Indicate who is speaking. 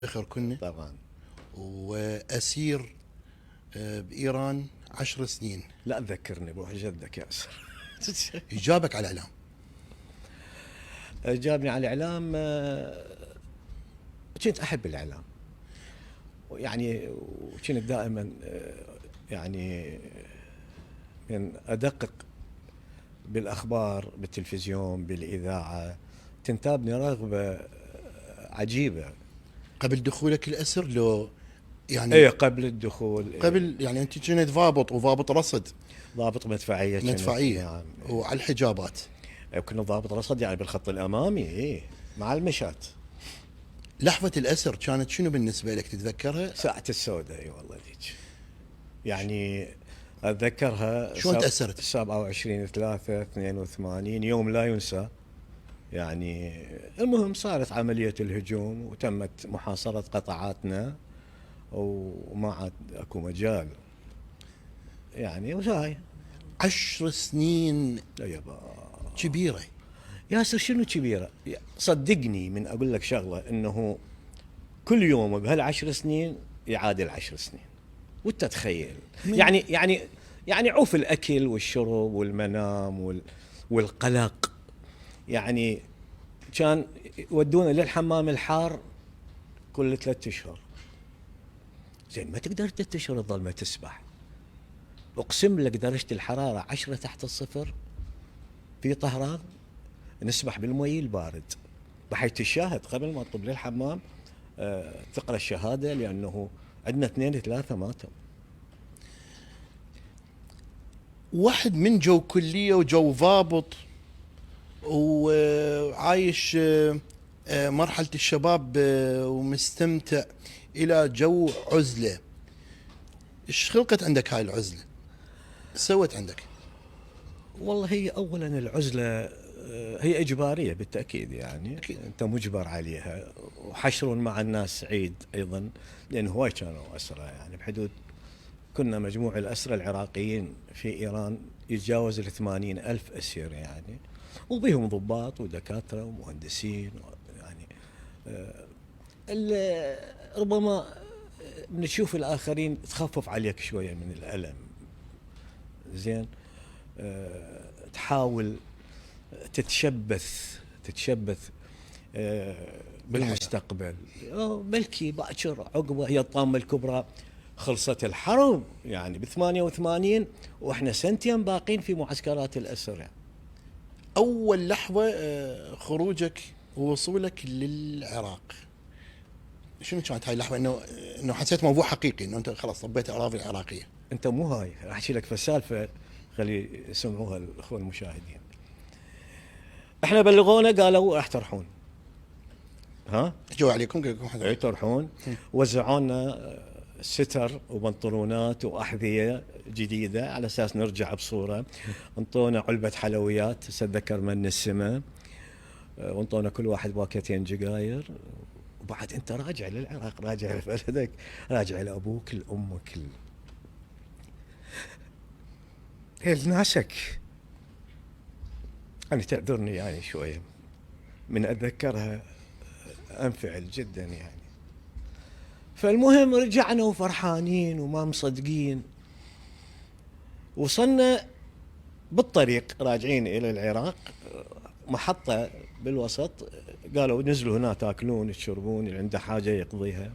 Speaker 1: فخر كنا
Speaker 2: طبعا.
Speaker 1: وأسير بإيران 10 سنين.
Speaker 2: لا تذكرني بروح جدك ياسر.
Speaker 1: جابك على الإعلام.
Speaker 2: جابني على الإعلام. كنت أحب الإعلام يعني، وكنت دائما يعني من أدقق بالأخبار بالتلفزيون بالإذاعة. تنتابني رغبة عجيبة.
Speaker 1: قبل دخولك الأسر لو يعني
Speaker 2: ايه قبل الدخول.
Speaker 1: قبل يعني أنت كنت ضابط وضابط رصد
Speaker 2: ضابط مدفعية كنت.
Speaker 1: مدفعية
Speaker 2: نعم.
Speaker 1: وعلى الحجابات.
Speaker 2: كنا ضابط رصد يعني بالخط الأمامي، ايه مع المشاة.
Speaker 1: لحظة الأسر كانت شنو بالنسبة لك تتذكرها؟
Speaker 2: ساعة السوداء اي والله ذيك يعني اتذكرها.
Speaker 1: شلون تأثرت؟
Speaker 2: 27/3/82 يوم لا ينسى يعني. المهم صارت عملية الهجوم وتمت محاصرة قطاعاتنا وما عاد اكو مجال يعني. وهاي
Speaker 1: 10 سنين
Speaker 2: يابا
Speaker 1: كبيرة.
Speaker 2: ياسر شنو كبيرة؟ صدقني من اقول لك شغلة انه كل يوم بهال10 سنين يعادل 10 سنين. وانت تخيل يعني عوف الاكل والشرب والمنام والقلق يعني. كان يودونا للحمام الحار كل 3 اشهر. زين ما تقدر 3 اشهر تظل ما تسبح. اقسم لك درجة الحرارة 10 تحت الصفر في طهران، نسبح بالمي البارد بحيث الشاهد قبل ما تطب للحمام تقرأ الشهادة، لأنه عندنا 2 3 ماتوا.
Speaker 1: واحد من جو كلية وجو ضابط وعايش مرحلة الشباب ومستمتع إلى جو عزلة. إيش خلقت عندك هاي العزلة؟ سوت عندك؟
Speaker 2: والله هي أولا العزلة هي إجبارية بالتأكيد يعني.
Speaker 1: أكيد.
Speaker 2: أنت مجبر عليها. وحشر مع الناس عيد أيضا، لأن هواي كانوا أسرى يعني بحدود. كنا مجموع الأسرى العراقيين في إيران يتجاوز 80,000 أسير يعني، وبهم ضباط ودكاترة ومهندسين يعني. ربما نشوف الآخرين تخفف عليك شوية من الألم. زين. تحاول تتشبث بالمستقبل. بلكي باكر عقبه هي الطامة الكبرى. خلصت الحرب يعني ب88 واحنا سنتين باقين في معسكرات الأسر يعني.
Speaker 1: أول لحظة خروجك ووصولك للعراق، شنو كانت هاي اللحظة؟ إنه حسيت موضوع حقيقي، إنه أنت خلاص طبيت الأراضي العراقية.
Speaker 2: أنت مو هاي راح أحكي لك في السالفة خلي يسمعوها الأخوة المشاهدين. احنا بلغونا قالوا راح تروحون. ها
Speaker 1: جو عليكم قال لكم
Speaker 2: اي تروحون. وزعونا ستر وبنطلونات وأحذية جديدة على أساس نرجع بصورة. انطونا علبة حلويات تتذكر من السماء، وانطونا كل واحد باكيتين جقاير. وبعد انت راجع للعراق، راجع لبلدك، راجع لأبوك لأمك لناسك. أنا تعذرني يعني شوية من أتذكرها أنفعل جدا يعني. فالمهم رجعنا وفرحانين وما مصدقين. وصلنا بالطريق راجعين إلى العراق محطة بالوسط، قالوا نزلوا هنا تاكلون تشربون اللي عنده حاجة يقضيها.